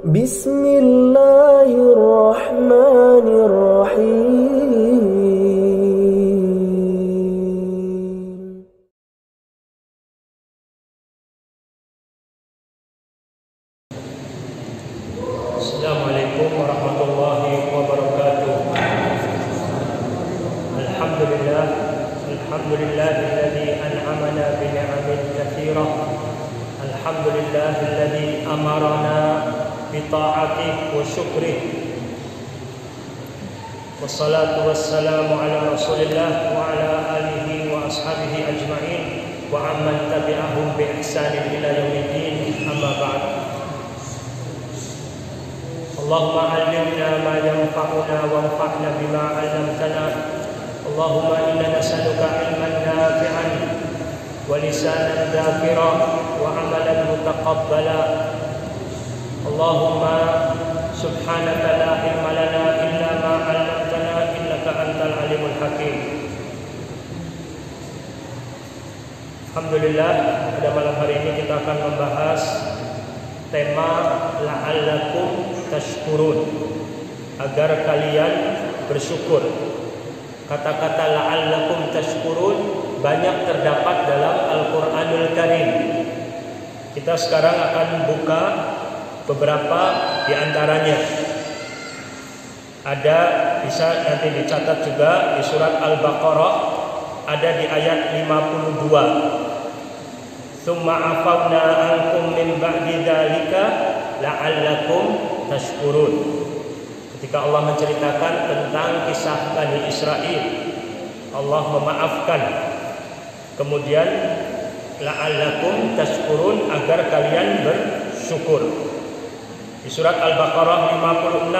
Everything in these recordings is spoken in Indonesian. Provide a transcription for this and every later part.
Bismillahirrahmanirrahim. Assalamualaikum warahmatullahi wabarakatuh. Alhamdulillahilladzi an'amana bi ni'amin katsirah. Alhamdulillahilladzi amarana bi ta'atihi wa syukrihi. Wassalatu wassalamu ala Rasulillah wa ala alihi wa ashabihi ajma'in wa amman tabi'ahum bi ihsanin ila yaumiddin. Amma ba'd. Allahumma 'allimna ma yanfa'una wanfa'na bima 'allamtana. Allahumma inna nas'aluka 'ilman nafi'an wa lisanan dzakira wa 'amalan mutaqabbala. Allahumma subhanaka la ilma lana illa ma 'allamtana innaka antal alimul hakim. Alhamdulillah, pada malam hari ini kita akan membahas tema la'allakum tashkurun, agar kalian bersyukur. Kata-kata la'allakum tashkurun banyak terdapat dalam Al-Qur'anul Karim. Kita sekarang akan buka beberapa di antaranya. Ada, bisa nanti dicatat juga di surat Al-Baqarah, ada di ayat 52. Tsumma afawna ankum min ba'di dzalika la'allakum tashkurun. Ketika Allah menceritakan tentang kisah Bani Israel, Allah memaafkan. Kemudian la'allakum tashkurun, agar kalian bersyukur. Di surat Al-Baqarah 56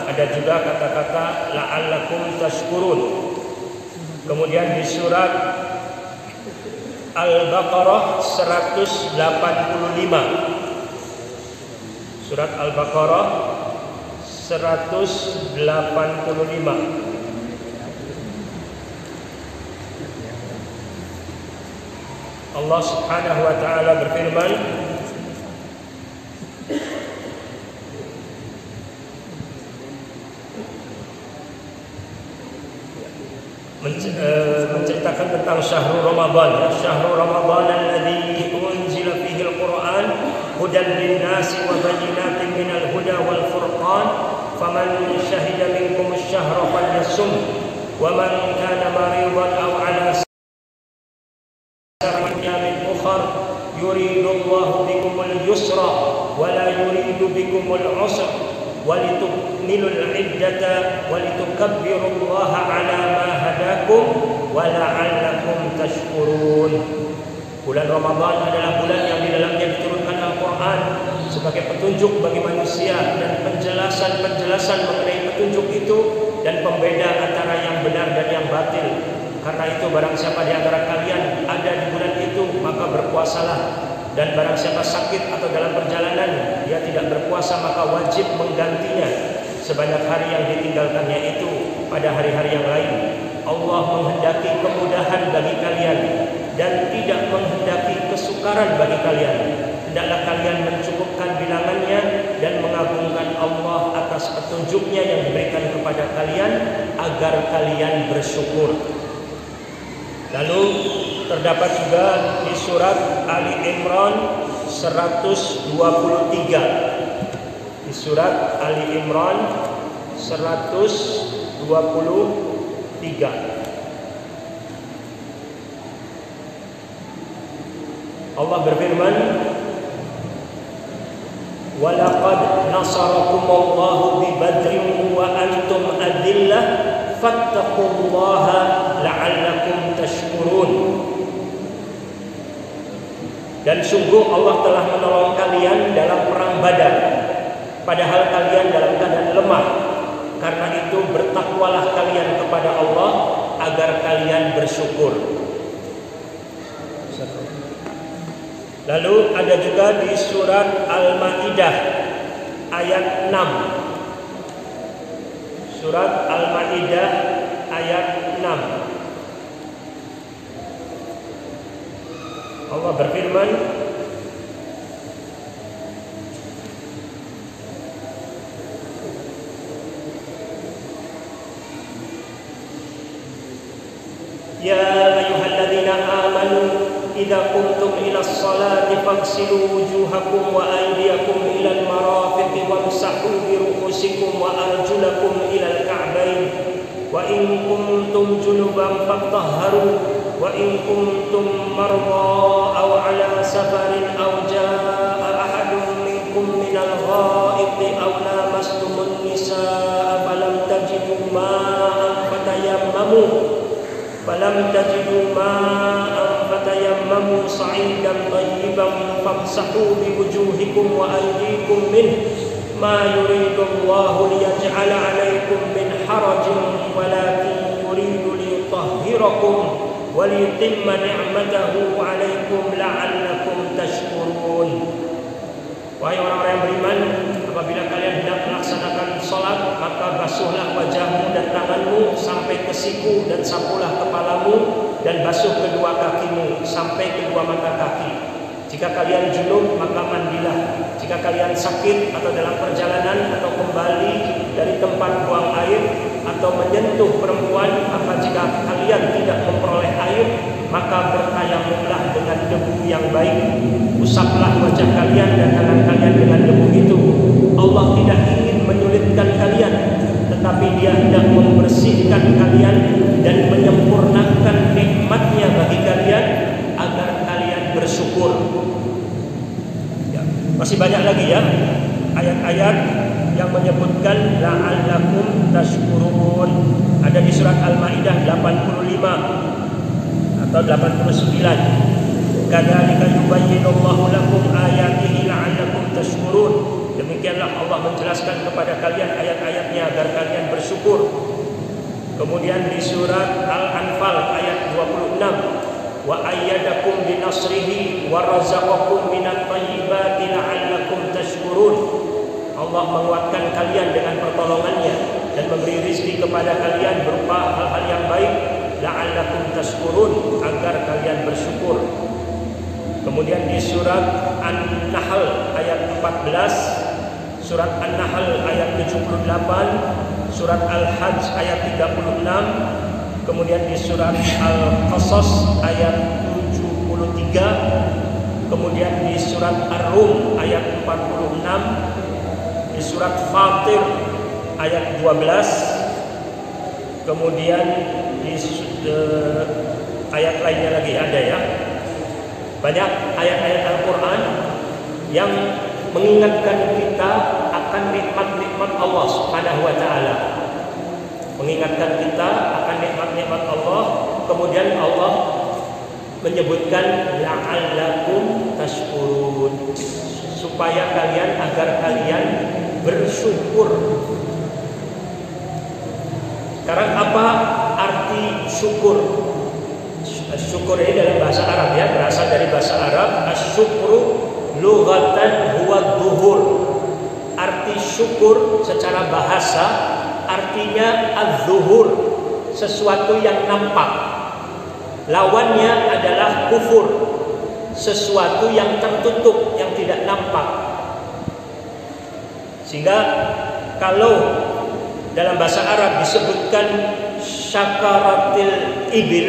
ada juga kata-kata la'allakum tashkurun. Kemudian di surat Al-Baqarah 185. Surat Al-Baqarah 185. Allah Subhanahu wa taala berfirman, menceritakan tentang syahrul Ramadan. Syahrul Ramadan alladzi unzila fihi al-Qur'an hudan lin-nasi wa bayyinatin minal huda wal furqan faman syahida minkum asy-syahra falyasum wa man kana maridan aw 'ala safarin min ukhra yuridullahu bikumul yusra wa la yuridu bikumul usra walitukmilul iddata walitukabbirullaha 'ala ma hadakum wa la'allakum tashkurun. Bulan Ramadan adalah bulan yang di dalamnya diturunkan Al-Qur'an sebagai petunjuk bagi manusia dan penjelasan mengenai petunjuk itu dan pembeda antara yang benar dan yang batil. Karena itu barang siapa di antara kalian ada di bulan itu, maka berpuasalah. Dan barang siapa sakit atau dalam perjalanan dia tidak berpuasa, maka wajib menggantinya sebanyak hari yang ditinggalkannya itu pada hari-hari yang lain. Allah menghendaki kemudahan bagi kalian dan tidak menghendaki kesukaran bagi kalian. Hendaklah kalian mencukupkan bilangannya dan mengagungkan Allah atas petunjuknya yang diberikan kepada kalian agar kalian bersyukur. Lalu terdapat juga di surat Ali Imran 123. Di surat Ali Imran 123 Allah berfirman, "Walaqad nasarakumullahu bi Badrin wa antum adillah fattaqullaha la'allakum tashkurun." Dan sungguh Allah telah menolong kalian dalam perang Badar, padahal kalian dalam keadaan lemah. Karena itu bertakwalah kalian kepada Allah agar kalian bersyukur. Lalu ada juga di surat Al-Maidah ayat 6. Surat Al-Maidah ayat 6. Allah berfirman, يا أيها الذين آمنوا إذا قمتم إلى الصلاة فاغسلوا وجوهكم وأيديكم إلى المرافق وامسحوا برؤوسكم وأرجلكم إلى الكعبين وإن كنتم جنبا فاطهروا وإن كنتم مرضى أو على سفر أو جاء أحد منكم من الغائط أو لامستم النساء فلم تجدوا ماء فتيمموا صعيدا طيبا فامسحوا بوجوهكم وأيديكم منه ما يريد الله ليجعل عليكم من حرج ولكن يريد ليطهركم وليتم نعمته عليكم لعلكم تشكرون. Wahai orang-orang yang beriman, apabila kalian hendak melaksanakan sholat, maka basuhlah wajahmu dan tanganmu sampai ke siku dan sapulah kepalamu dan basuh kedua kakimu sampai kedua mata kaki. Jika kalian junub maka mandilah. Jika kalian sakit atau dalam perjalanan atau kembali dari tempat buang air atau menyentuh perempuan, maka jika kalian tidak memperoleh air, maka bertayamumlah dengan debu yang baik. Usaplah wajah kalian dan tangan kalian dengan debu itu. Allah tidak ingin menyulitkan kalian, tetapi Dia hendak membersihkan kalian dan menyempurnakan nikmat-Nya bagi kalian agar kalian bersyukur. Ya, masih banyak lagi ya ayat-ayat yang menyebutkan la'allakum tashkurun. Ada di surat Al-Maidah 85 atau 89. Kadzalika yubayyinullahu lakum ayatihi la'allakum tashkurun. Demikianlah Allah menjelaskan kepada kalian ayat-ayatnya agar kalian bersyukur. Kemudian di surat Al-Anfal ayat 26, wa ayyadakum binasrihi wa razaqakum minat thayyibati la'allakum tashkurun. Allah menguatkan kalian dengan pertolongannya dan memberi rizki kepada kalian berupa hal-hal yang baik, la'allakum tashkurun, agar kalian bersyukur. Kemudian di surat An-Nahl ayat 14, surat An-Nahl ayat 78, surat Al-Hajj ayat 36, kemudian di surat Al-Qasas ayat 73, kemudian di surat Ar-Rum ayat 46, di surat Fatir ayat 12, kemudian di ayat lainnya lagi ada ya. Banyak ayat-ayat Al-Quran yang mengingatkan kita akan nikmat-nikmat Allah Subhanahu wa Ta'ala. Mengingatkan kita akan nikmat-nikmat Allah. Kemudian Allah menyebutkan la'allakum tashkurun, supaya kalian, agar kalian bersyukur. Sekarang apa arti syukur? Syukur ini dalam bahasa Arab ya, berasal dari bahasa Arab. Asyukru lughatan huwa dhuhur. Arti syukur secara bahasa artinya az-zuhur, sesuatu yang nampak. Lawannya adalah kufur, sesuatu yang tertutup, yang tidak nampak. Sehingga kalau dalam bahasa Arab disebutkan syakaratil ibil,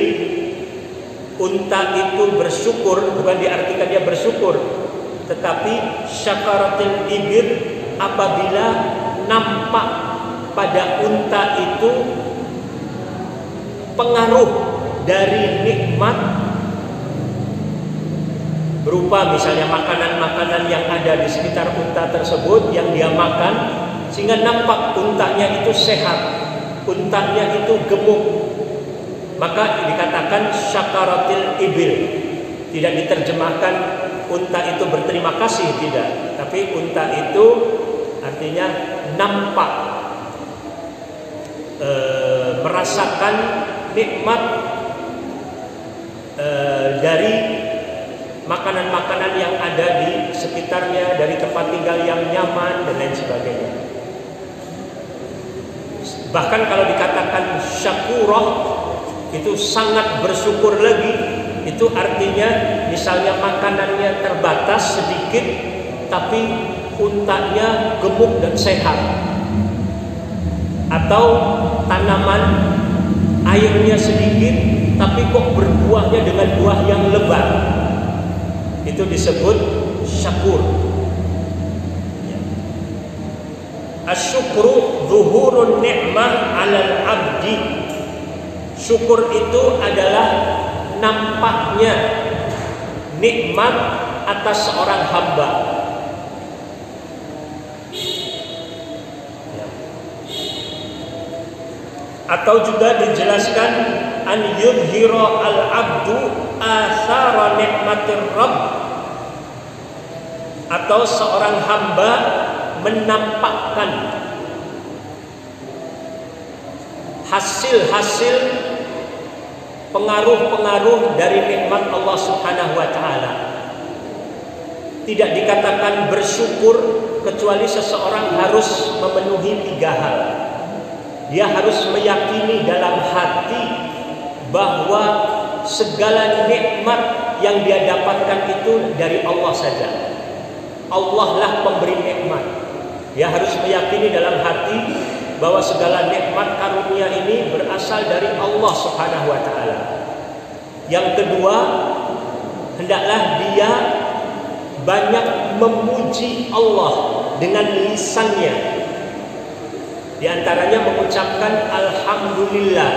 unta itu bersyukur, bukan diartikan dia bersyukur, tetapi syakaratil ibil apabila nampak pada unta itu pengaruh dari nikmat berupa misalnya makanan-makanan yang ada di sekitar unta tersebut yang dia makan, sehingga nampak untanya itu sehat, untanya itu gemuk, maka dikatakan syakaratil ibil. Tidak diterjemahkan unta itu berterima kasih, tidak, tapi unta itu artinya nampak, merasakan nikmat dari makanan-makanan yang ada di sekitarnya, dari tempat tinggal yang nyaman dan lain sebagainya. Bahkan kalau dikatakan syakurah, itu sangat bersyukur lagi. Itu artinya misalnya makanannya terbatas sedikit, tapi untanya gemuk dan sehat. Atau tanaman airnya sedikit, tapi kok berbuahnya dengan buah yang lebat. Itu disebut syakur. Asyukru zuhurun ni'mah 'alal 'abdi. Syukur itu adalah nampaknya nikmat atas seorang hamba. Atau juga dijelaskan an yudhira al-'abdu athara nikmatir rabb, atau seorang hamba menampakkan hasil-hasil pengaruh-pengaruh dari nikmat Allah Subhanahu wa taala. Tidak dikatakan bersyukur kecuali seseorang harus memenuhi 3 hal. Dia harus meyakini dalam hati bahwa segala nikmat yang dia dapatkan itu dari Allah saja. Allah lah pemberi nikmat. Dia harus meyakini dalam hati bahwa segala nikmat karunia ini berasal dari Allah Subhanahu wa taala. Yang kedua, hendaklah dia banyak memuji Allah dengan lisannya. Di antaranya mengucapkan alhamdulillah,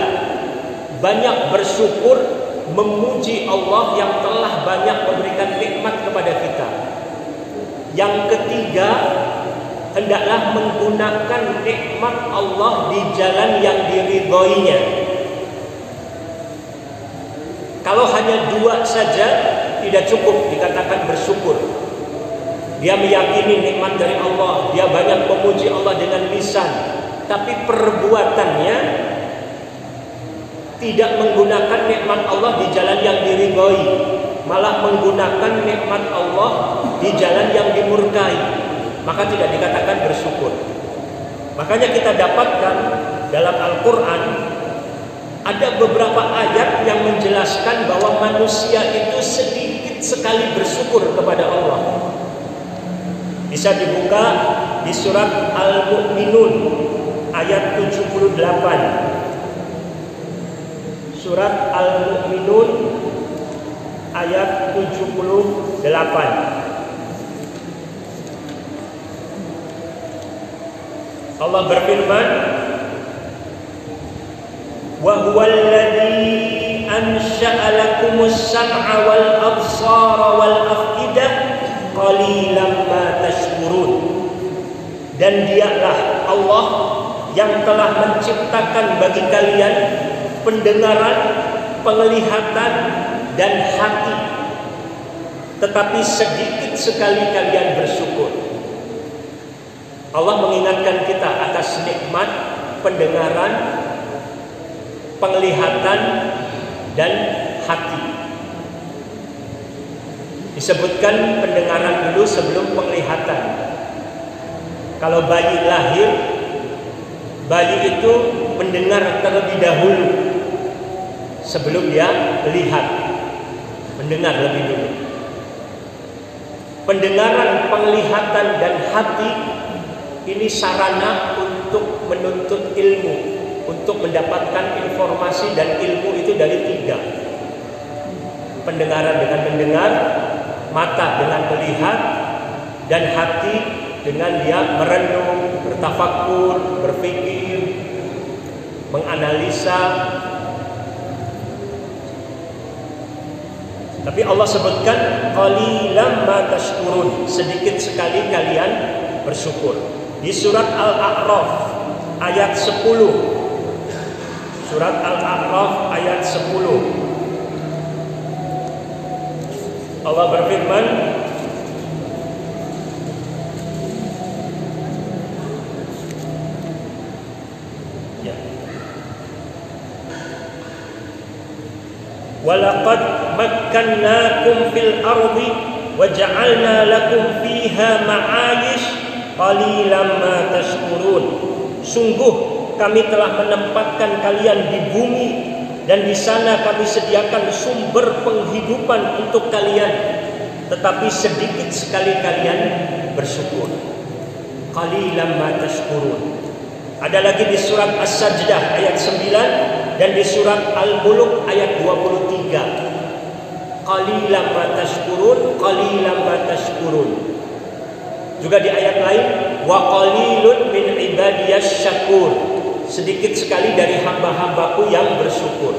banyak bersyukur, memuji Allah yang telah banyak memberikan nikmat kepada kita. Yang ketiga, hendaklah menggunakan nikmat Allah di jalan yang diridhoinya. Kalau hanya 2 saja tidak cukup dikatakan bersyukur. Dia meyakini nikmat dari Allah, dia banyak memuji Allah dengan lisan, tapi perbuatannya tidak menggunakan nikmat Allah di jalan yang diridhoi, malah menggunakan nikmat Allah di jalan yang dimurkai, maka tidak dikatakan bersyukur. Makanya kita dapatkan dalam Al-Quran ada beberapa ayat yang menjelaskan bahwa manusia itu sedikit sekali bersyukur kepada Allah. Bisa dibuka di surat Al-Mu'minun ayat 78. Surat Al-Mu'minun ayat 78. Allah berfirman, wa huwal ladzi ansha'a lakumus sam'a wal absara wal afidah qalilan ma tashkurun. Dan dialah Allah yang telah menciptakan bagi kalian pendengaran, penglihatan dan hati, tetapi sedikit sekali kalian bersyukur. Allah mengingatkan kita atas nikmat pendengaran, penglihatan dan hati. Disebutkan pendengaran dulu sebelum penglihatan. Kalau bayi lahir, bayi itu mendengar terlebih dahulu sebelum dia melihat, mendengar lebih dulu. Pendengaran, penglihatan dan hati ini sarana untuk menuntut ilmu, untuk mendapatkan informasi dan ilmu itu dari 3. Pendengaran dengan mendengar, mata dengan melihat, dan hati dengan dia merenung, bertafakur, berpikir, menganalisa. Tapi Allah sebutkan qalilan ma tashkurun, sedikit sekali kalian bersyukur. Di surat Al-A'raf ayat 10. Surat Al-A'raf ayat 10. Allah berfirman, ya, walaqad makkannakum fil ardi waja'alna lakum fiha ma'ayish qalilan ma tashkurun. Sungguh kami telah menempatkan kalian di bumi, dan di sana kami sediakan sumber penghidupan untuk kalian, tetapi sedikit sekali kalian bersyukur. Qalilan ma tashkurun. Ada lagi di surat As-Sajdah ayat 9, dan di surat Al-Mulk ayat 23. Qalilan ma tashkurun, qalilan ma tashkurun. Juga di ayat lain, wa qalilun min ibadiyas syakur. Sedikit sekali dari hamba-hambaku yang bersyukur.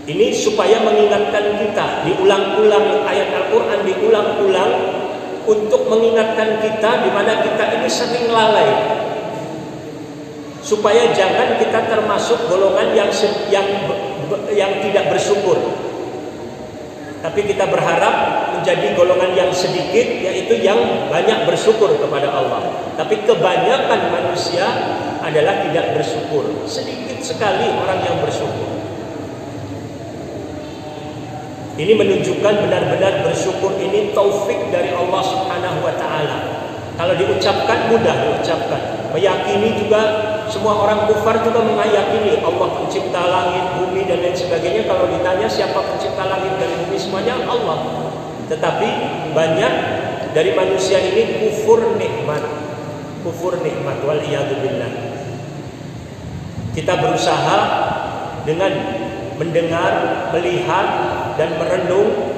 Ini supaya mengingatkan kita, diulang-ulang ayat Al-Quran, diulang-ulang untuk mengingatkan kita di mana kita ini sering lalai, supaya jangan kita termasuk golongan yang tidak bersyukur. Tapi kita berharap menjadi golongan yang sedikit, yaitu yang banyak bersyukur kepada Allah. Tapi kebanyakan manusia adalah tidak bersyukur. Sedikit sekali orang yang bersyukur. Ini menunjukkan benar-benar bersyukur ini taufik dari Allah Subhanahu wa taala. Kalau diucapkan mudah diucapkan. Meyakini juga, semua orang kufar juga meyakini Allah pencipta langit, bumi dan lain sebagainya. Kalau ditanya siapa pencipta langit dan bumi, semuanya Allah. Tetapi banyak dari manusia ini kufur nikmat. Kufur nikmat, wal iyadu billah. Kita berusaha dengan mendengar, melihat dan merenung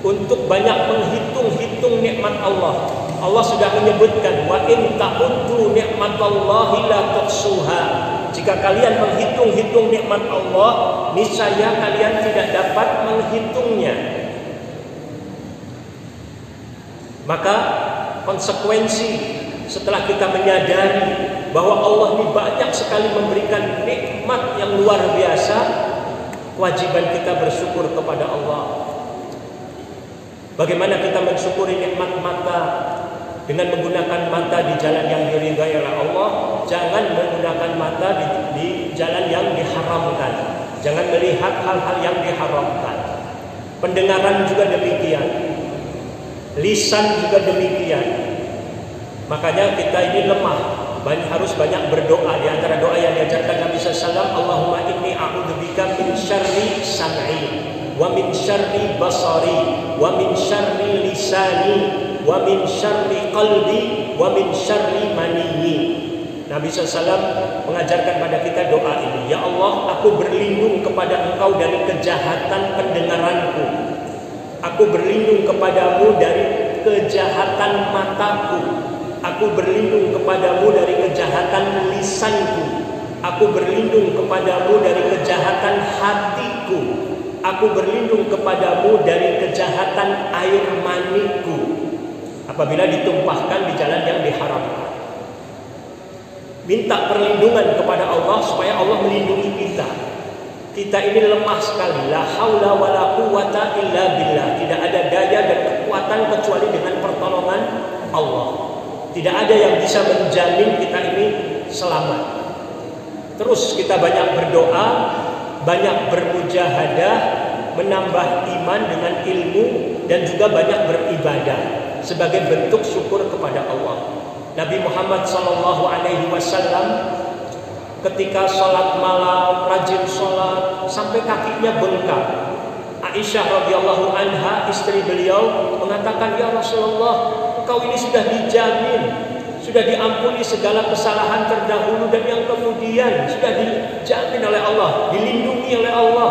untuk banyak menghitung-hitung nikmat Allah. Allah sudah menyebutkan, wa in ta'uddu nikmatallahi la tuhsuha. Jika kalian menghitung-hitung nikmat Allah, niscaya kalian tidak dapat menghitungnya. Maka konsekuensi setelah kita menyadari bahwa Allah ini banyak sekali memberikan nikmat yang luar biasa, kewajiban kita bersyukur kepada Allah. Bagaimana kita mensyukuri nikmat mata? Dengan menggunakan mata di jalan yang diridhai oleh Allah. Jangan menggunakan mata di jalan yang diharamkan. Jangan melihat hal-hal yang diharamkan. Pendengaran juga demikian. Lisan juga demikian. Makanya kita ini lemah. Harus banyak berdoa. Di antara doa yang diajarkan Nabi SAW, Allahumma inni a'udzubika min syarri sam'i, wa min syarri basari, wa min syarri lisani, wa min syarri qalbi, wa min syarri maniyyi. Nabi SAW mengajarkan pada kita doa ini. Ya Allah, aku berlindung kepada Engkau dari kejahatan pendengaranku. Aku berlindung kepadamu dari kejahatan mataku. Aku berlindung kepadamu dari kejahatan lisanku. Aku berlindung kepadamu dari kejahatan hatiku. Aku berlindung kepadamu dari kejahatan air maniku apabila ditumpahkan di jalan yang diharamkan. Minta perlindungan kepada Allah supaya Allah melindungi kita. Kita ini lemah sekali. La haula wala quwata illa billah. Tidak ada daya dan kekuatan kecuali dengan pertolongan Allah. Tidak ada yang bisa menjamin kita ini selamat. Terus kita banyak berdoa, banyak bermujahadah, menambah iman dengan ilmu, dan juga banyak beribadah sebagai bentuk syukur kepada Allah. Nabi Muhammad SAW ketika sholat malam, rajin sholat sampai kakinya bengkak. Aisyah radhiyallahu anha, istri beliau, mengatakan, ya Rasulullah, engkau ini sudah dijamin, sudah diampuni segala kesalahan terdahulu dan yang kemudian, sudah dijamin oleh Allah, dilindungi oleh Allah,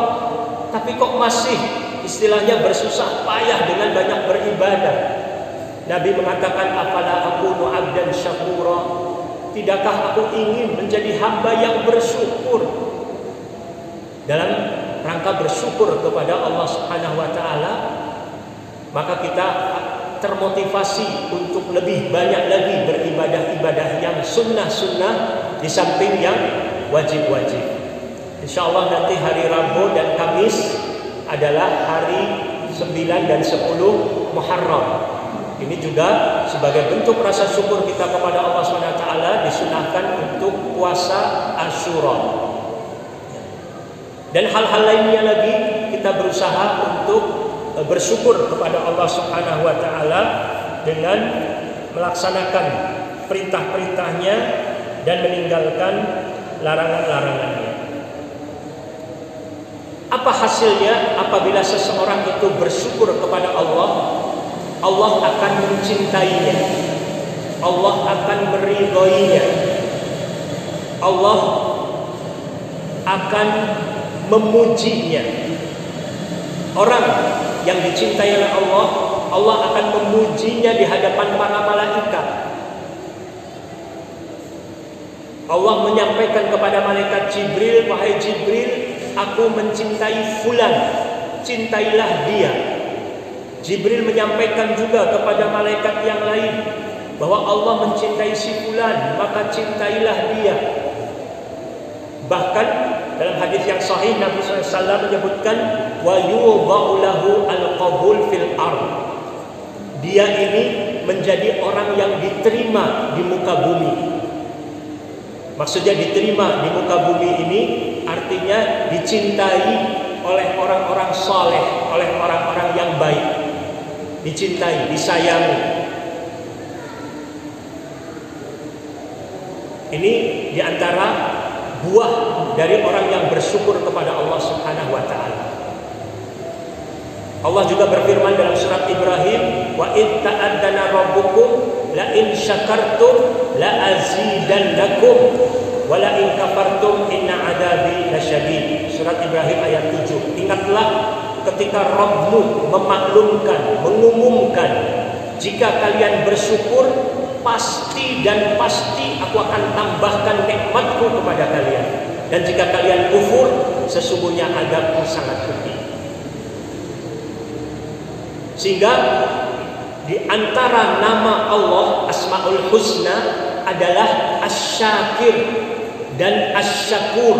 tapi kok masih istilahnya bersusah payah dengan banyak beribadah. Nabi mengatakan, afala akunu abdan syakura, tidakkah aku ingin menjadi hamba yang bersyukur? Dalam rangka bersyukur kepada Allah Subhanahu wa taala, maka kita termotivasi untuk lebih banyak lagi beribadah-ibadah yang sunnah-sunnah di samping yang wajib-wajib. Insyaallah nanti hari Rabu dan Kamis adalah hari 9 dan 10 Muharram. Ini juga sebagai bentuk rasa syukur kita kepada Allah SWT disunahkan untuk puasa Asyura. Dan hal-hal lainnya lagi kita berusaha untuk bersyukur kepada Allah Subhanahu wa taala dengan melaksanakan perintah-perintahnya dan meninggalkan larangan-larangannya. Apa hasilnya apabila seseorang itu bersyukur kepada Allah? Allah akan mencintainya. Allah akan meridhoinya. Allah akan memujinya. Orang yang dicintai oleh Allah, Allah akan memujinya di hadapan para malaikat. Allah menyampaikan kepada malaikat Jibril, wahai Jibril, aku mencintai fulan, cintailah dia. Jibril menyampaikan juga kepada malaikat yang lain bahwa Allah mencintai si fulan, maka cintailah dia. Bahkan dalam hadis yang sahih Nabi SAW menyebutkan wa yudha'u lahu al-qabul fil ard. Dia ini menjadi orang yang diterima di muka bumi. Maksudnya diterima di muka bumi ini artinya dicintai oleh orang-orang saleh, oleh orang-orang yang baik. Dicintai, disayangi. Ini diantara buah dari orang yang bersyukur kepada Allah Subhanahu wa taala. Allah juga berfirman dalam surat Ibrahim, wa id ta'addana rabbukum la in syakartum la azidannakum wa la in kafartum inna adabi lasyadid. Surat Ibrahim ayat 7. Ingatlah ketika Rabbmu memaklumkan, mengumumkan, jika kalian bersyukur pasti dan pasti aku akan tambahkan nikmatku kepada kalian, dan jika kalian kufur sesungguhnya azabku sangat pedih. Sehingga di antara nama Allah Asmaul Husna adalah Asy-Syakir dan Asy-Syakur.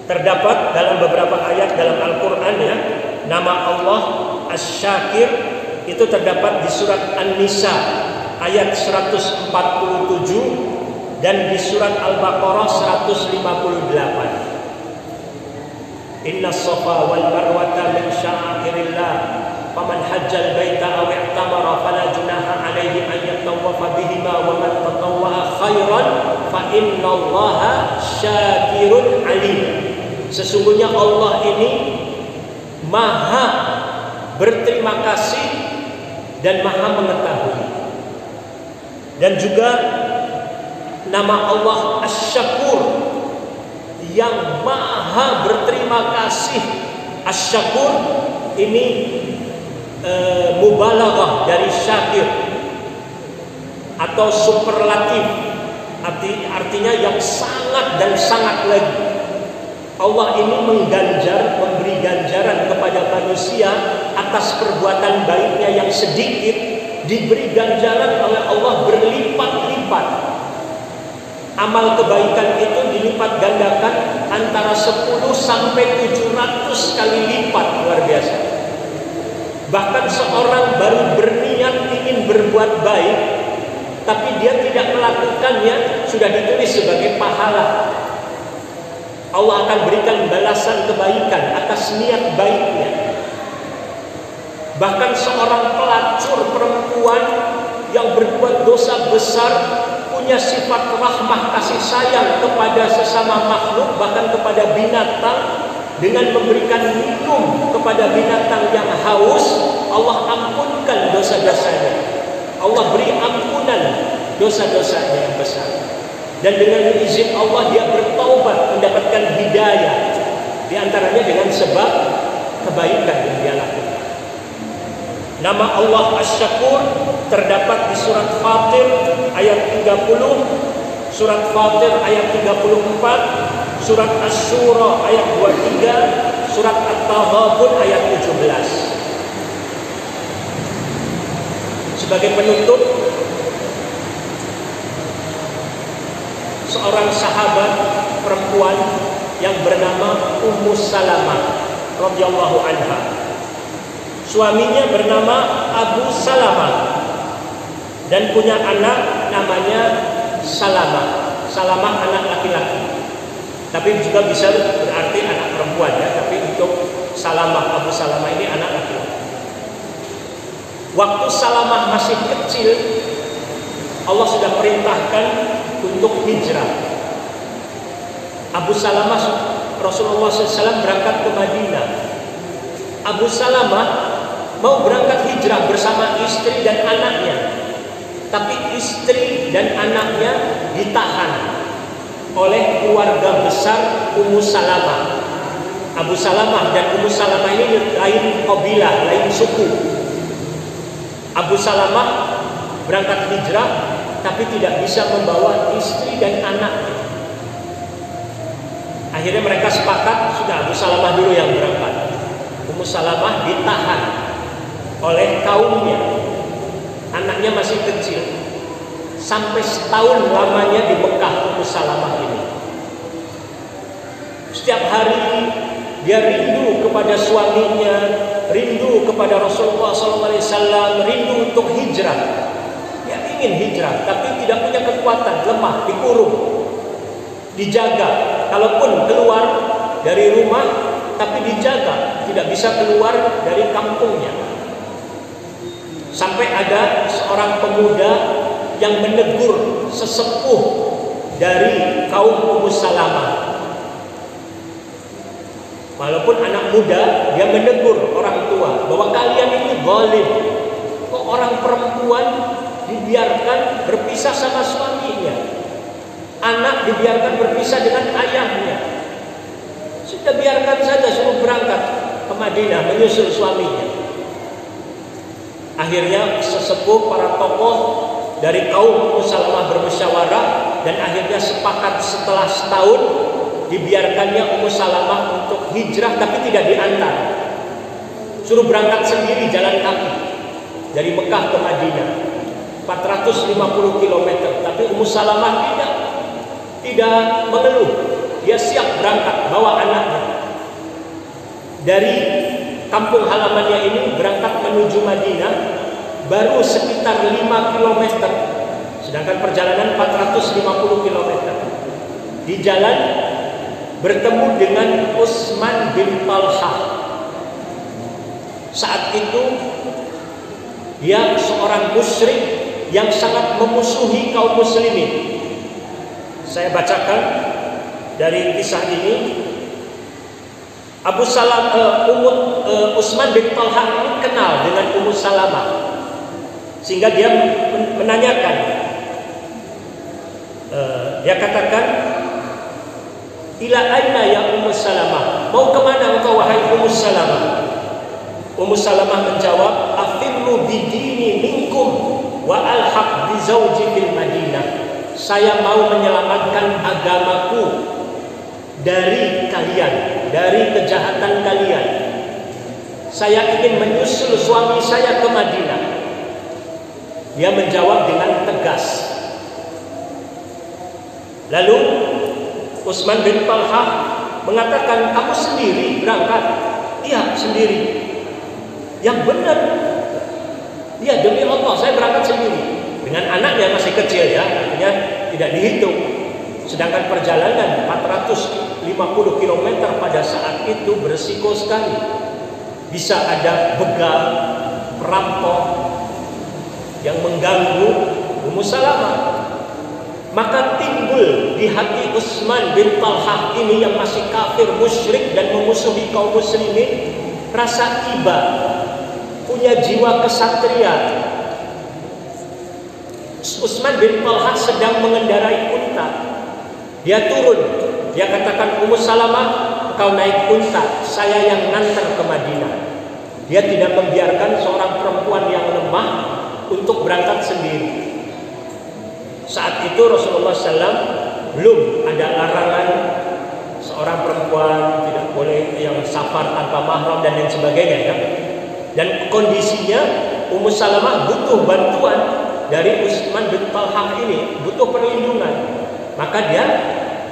Terdapat dalam beberapa ayat dalam Al-Quran ya, nama Allah Asy-Syakir itu terdapat di surat An-Nisa ayat 147 dan di surat Al-Baqarah 158. Inna Safa wal Marwata min sya'airillah faman hajjal baita aw i'tamara fala junaha alaihi an yatawwafa bihima wa man tatawwa'a khairan fa innallaha syakirun alim. Sesungguhnya Allah ini maha berterima kasih dan maha mengetahui. Dan juga nama Allah Asy-Syakur yang maha berterima kasih. Asy-Syakur ini mubalaghah dari syakir atau superlatif, artinya yang sangat dan sangat lagi. Allah ini mengganjar, memberi ganjaran kepada manusia atas perbuatan baiknya yang sedikit, diberi ganjaran oleh Allah berlipat-lipat. Amal kebaikan itu dilipat gandakan antara 10 sampai 700 kali lipat, luar biasa. Bahkan seorang baru berniat ingin berbuat baik, tapi dia tidak melakukannya, sudah ditulis sebagai pahala. Allah akan berikan balasan kebaikan atas niat baiknya. Bahkan seorang pelacur perempuan yang berbuat dosa besar, punya sifat rahmah kasih sayang kepada sesama makhluk, bahkan kepada binatang, dengan memberikan minum kepada binatang yang haus, Allah ampunkan dosa-dosanya. Allah beri ampunan dosa-dosanya yang besar. Dan dengan izin Allah dia bertaubat, mendapatkan hidayah. Di antaranya dengan sebab kebaikan yang dia lakukan. Nama Allah Asy-Syakur terdapat di surat Fatir ayat 30, surat Fatir ayat 34, surat Asy-Syura ayat 23, surat At-Taghabun ayat 17. Sebagai penutup, seorang sahabat perempuan yang bernama Ummu Salamah radhiyallahu anha. Suaminya bernama Abu Salamah dan punya anak namanya Salamah. Salamah anak laki-laki, tapi juga bisa berarti anak perempuan ya. Tapi untuk Salamah, Abu Salamah ini anak laki-laki. Waktu Salamah masih kecil, Allah sudah perintahkan untuk hijrah. Abu Salamah, Rasulullah SAW berangkat ke Madinah. Abu Salamah mau berangkat hijrah bersama istri dan anaknya, tapi istri dan anaknya ditahan oleh keluarga besar Ummu Salamah. Abu Salamah dan Ummu Salamah ini lain kabilah, lain suku. Abu Salamah berangkat hijrah tapi tidak bisa membawa istri dan anaknya. Akhirnya mereka sepakat, sudah Abu Salamah dulu yang berangkat. Ummu Salamah ditahan oleh kaumnya. Anaknya masih kecil. Sampai setahun lamanya di Mekah Ummu Salamah ini. Setiap hari dia rindu kepada suaminya, rindu kepada Rasulullah SAW, rindu untuk hijrah. Dia ingin hijrah, tapi tidak punya kekuatan, lemah, dikurung, dijaga. Kalaupun keluar dari rumah, tapi dijaga, tidak bisa keluar dari kampungnya. Sampai ada seorang pemuda yang menegur sesepuh dari kaum Ummu Salamah. Walaupun anak muda, dia menegur orang tua bahwa kalian ini zalim. Kok orang perempuan dibiarkan berpisah sama suaminya, anak dibiarkan berpisah dengan ayahnya. Sudah biarkan saja, suruh berangkat ke Madinah menyusul suaminya. Akhirnya sesepuh para tokoh dari kaum Ummu Salamah bermusyawarah dan akhirnya sepakat setelah setahun dibiarkannya Ummu Salamah untuk hijrah tapi tidak diantar. Suruh berangkat sendiri jalan kaki dari Mekah ke Madinah 450 km. Tapi Ummu Salamah tidak mengeluh. Dia siap berangkat bawa anaknya. Dari kampung halamannya ini berangkat menuju Madinah baru sekitar 5 km. Sedangkan perjalanan 450 km. Di jalan bertemu dengan Utsman bin Talhah. Saat itu dia seorang musyrik yang sangat memusuhi kaum muslimin. Saya bacakan dari kisah ini. Utsman bin Talhah ini kenal dengan Ummu Salamah, sehingga dia menanyakan. Dia katakan, ila aina ya Ummu Salamah, mau kemana engkau wahai Ummu Salamah? Ummu Salamah menjawab, afirru bidini minkum wa alhaq bi zawji fil Madinah. Saya mau menyelamatkan agamaku dari kalian, dari kejahatan kalian. Saya ingin menyusul suami saya ke Madinah. Dia menjawab dengan tegas. Lalu Utsman bin Talhah mengatakan, kamu sendiri berangkat? Iya, sendiri. Yang benar. Iya, demi Allah saya berangkat sendiri. Dengan anaknya masih kecil ya, artinya tidak dihitung. Sedangkan perjalanan 450 km pada saat itu berisiko sekali. Bisa ada begal, perampok yang mengganggu Ummu Salamah. Maka timbul di hati Utsman bin Talhah ini yang masih kafir, musyrik dan memusuhi kaum muslimin rasa iba, punya jiwa kesatria. Utsman bin Talhah sedang mengendarai unta. Dia turun, dia katakan, Ummu Salamah, kau naik unta, saya yang nganter ke Madinah. Dia tidak membiarkan seorang perempuan yang lemah untuk berangkat sendiri. Saat itu Rasulullah SAW belum ada larangan seorang perempuan tidak boleh yang safar tanpa mahram dan lain sebagainya ya. Dan kondisinya Ummu Salamah butuh bantuan dari Utsman bin Talhah ini, butuh perlindungan. Maka dia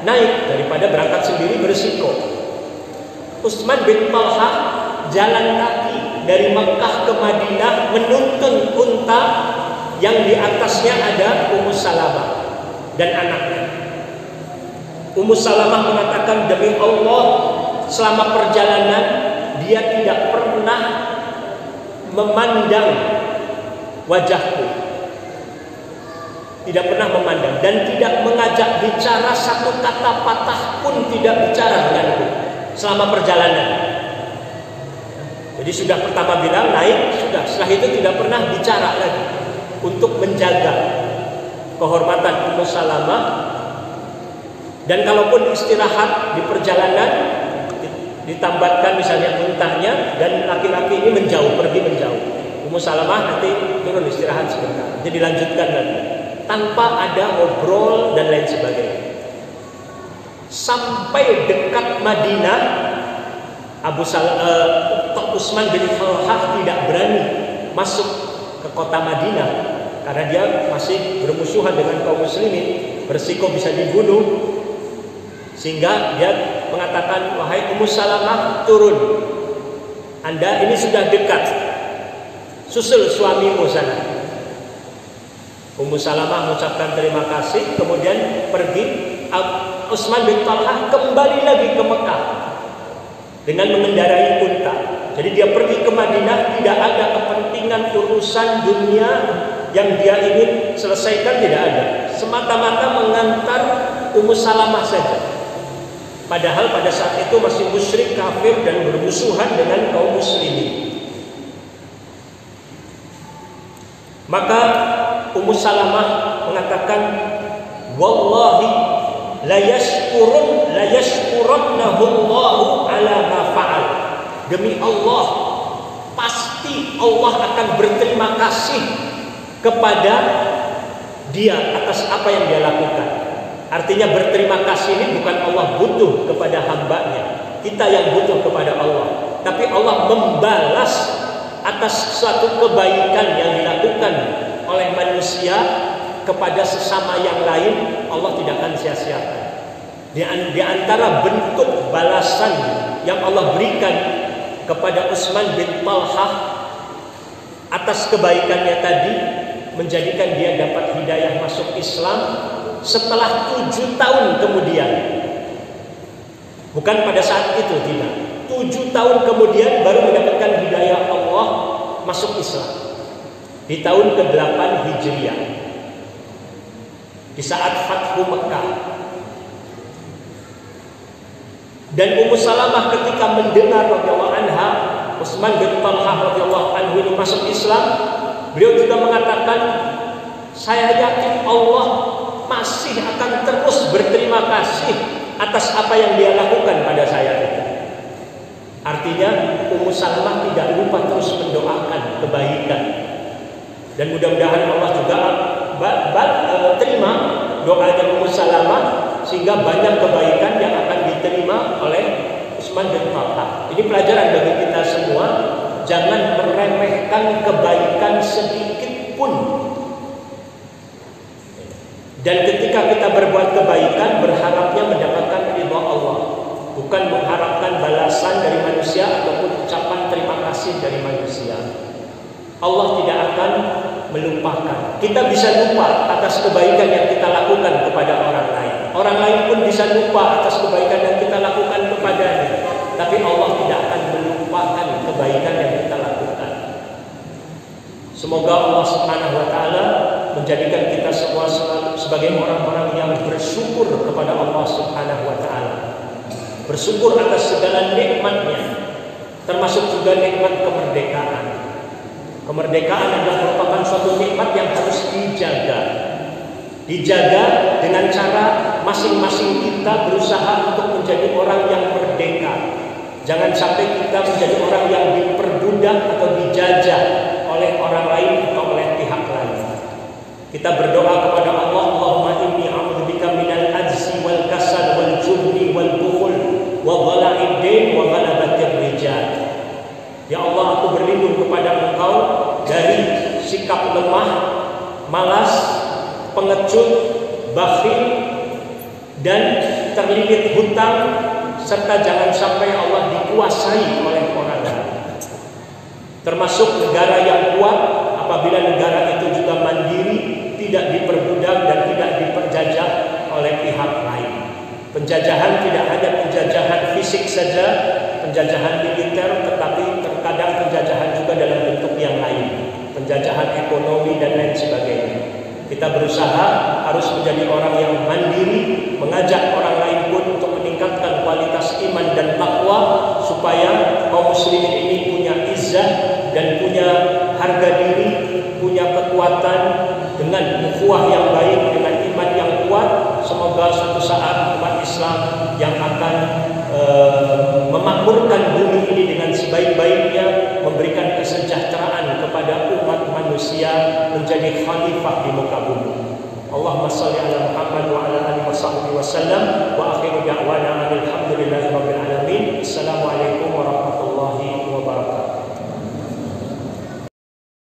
naik daripada berangkat sendiri berisiko. Utsman bin Talhah jalan kaki dari Mekah ke Madinah menuntun unta yang di atasnya ada Ummu Salamah dan anaknya. Ummu Salamah mengatakan, demi Allah selama perjalanan dia tidak pernah memandang wajahku, tidak pernah memandang dan tidak mengajak bicara satu kata patah pun tidak bicara denganku selama perjalanan. Jadi sudah pertama bilang naik, sudah setelah itu tidak pernah bicara lagi untuk menjaga kehormatan Ummu Salamah. Dan kalaupun istirahat di perjalanan ditambatkan misalnya muntahnya, dan laki-laki ini pergi menjauh. Ummu Salamah nanti turun istirahat sebentar, jadi dilanjutkan lagi tanpa ada ngobrol dan lain sebagainya. Sampai dekat Madinah, Utsman bin Talhah tidak berani masuk ke kota Madinah karena dia masih bermusuhan dengan kaum muslimin, berisiko bisa dibunuh. Sehingga dia mengatakan, wahai Ummu Salamah, turun. Anda ini sudah dekat, susul suamimu sana. Ummu Salamah mengucapkan terima kasih, kemudian pergi. Utsman bin Talhah kembali lagi ke Mekah dengan mengendarai unta. Jadi dia pergi ke Madinah, tidak ada kepentingan urusan dunia yang dia ingin selesaikan, tidak ada. Semata-mata mengantar Ummu Salamah saja. Padahal pada saat itu masih musyrik, kafir, dan bermusuhan dengan kaum muslimin. Maka Ummu Salamah mengatakan, wallahi la yashkurannahu Allahu ala ma fa'al. Demi Allah, pasti Allah akan berterima kasih kepada dia atas apa yang dia lakukan. Artinya berterima kasih ini bukan Allah butuh kepada hambanya, kita yang butuh kepada Allah. Tapi Allah membalas atas suatu kebaikan yang dilakukan oleh manusia kepada sesama yang lain, Allah tidak akan sia-siakan. Di antara bentuk balasan yang Allah berikan kepada Utsman bin Talhah atas kebaikannya tadi, menjadikan dia dapat hidayah masuk Islam setelah 7 tahun kemudian. Bukan pada saat itu, tidak. 7 tahun kemudian baru mendapatkan hidayah Allah masuk Islam. Di tahun ke-8 Hijriah, di saat Fathu Mekah. Dan Ummu Salamah ketika mendengar radhiyallahu anha Utsman bin Talhah radhiyallahu anhu ini masuk Islam, beliau juga mengatakan, saya yakin Allah masih akan terus berterima kasih atas apa yang dia lakukan pada saya itu. Artinya Ummu Salamah tidak lupa terus mendoakan kebaikan. Dan mudah-mudahan Allah juga terima doanya Ummu Salamah, sehingga banyak kebaikan yang akan diterima oleh Utsman bin Talhah. Ini pelajaran bagi kita semua, jangan meremehkan kebaikan sedikit pun. Dan ketika kita berbuat kebaikan, berharapnya mendapatkan ridha Allah, bukan mengharapkan balasan dari manusia ataupun ucapan terima kasih dari manusia. Allah tidak akan melupakan. Kita bisa lupa atas kebaikan yang kita lakukan kepada orang lain. Orang lain pun bisa lupa atas kebaikan yang kita lakukan kepadanya. Tapi Allah tidak akan melupakan kebaikan yang kita lakukan. Semoga Allah Subhanahu wa taala menjadikan kita semua sebagai orang-orang yang bersyukur kepada Allah Subhanahu wa taala. Bersyukur atas segala nikmatnya, termasuk juga nikmat kemerdekaan. Kemerdekaan adalah merupakan suatu nikmat yang harus dijaga. Dijaga dengan cara masing-masing kita berusaha untuk menjadi orang yang merdeka. Jangan sampai kita menjadi orang yang diperbudak atau dijajah oleh orang lain atau oleh pihak lain. Kita berdoa kepada Allah, Allahumma inni a'udzubika minal ajzi wal kasal wal jubni wal bukhul wa dhala'id din wa ghalabatir rijal. Ya Allah, aku berlindung kepada Engkau dari sikap lemah, malas, pengecut, bakhil, dan terlilit hutang, serta jangan sampai Allah dikuasai oleh orang lain. Termasuk negara yang kuat apabila negara itu juga mandiri, tidak diperbudak dan tidak diperjajah oleh pihak lain. Penjajahan tidak hanya penjajahan fisik saja, penjajahan militer, tetapi terkadang penjajahan juga dalam bentuk yang lain, penjajahan ekonomi dan lain sebagainya. Kita berusaha harus menjadi orang yang mandiri, mengajak orang lain pun untuk meningkatkan kualitas iman dan takwa, supaya kaum muslimin ini punya izzah dan punya harga diri, punya kekuatan dengan ukhuwah yang baik, dengan iman yang kuat. Semoga suatu saat umat Islam yang akan memakmurkan bumi ini dengan sebaik-baiknya, memberikan kesejahteraan kepada umat manusia, menjadi khalifah di muka bumi. Allahumma shalli ala Muhammad wa ala alihi wa sahbihi wasallam wa akhiru da'wana alhamdulillah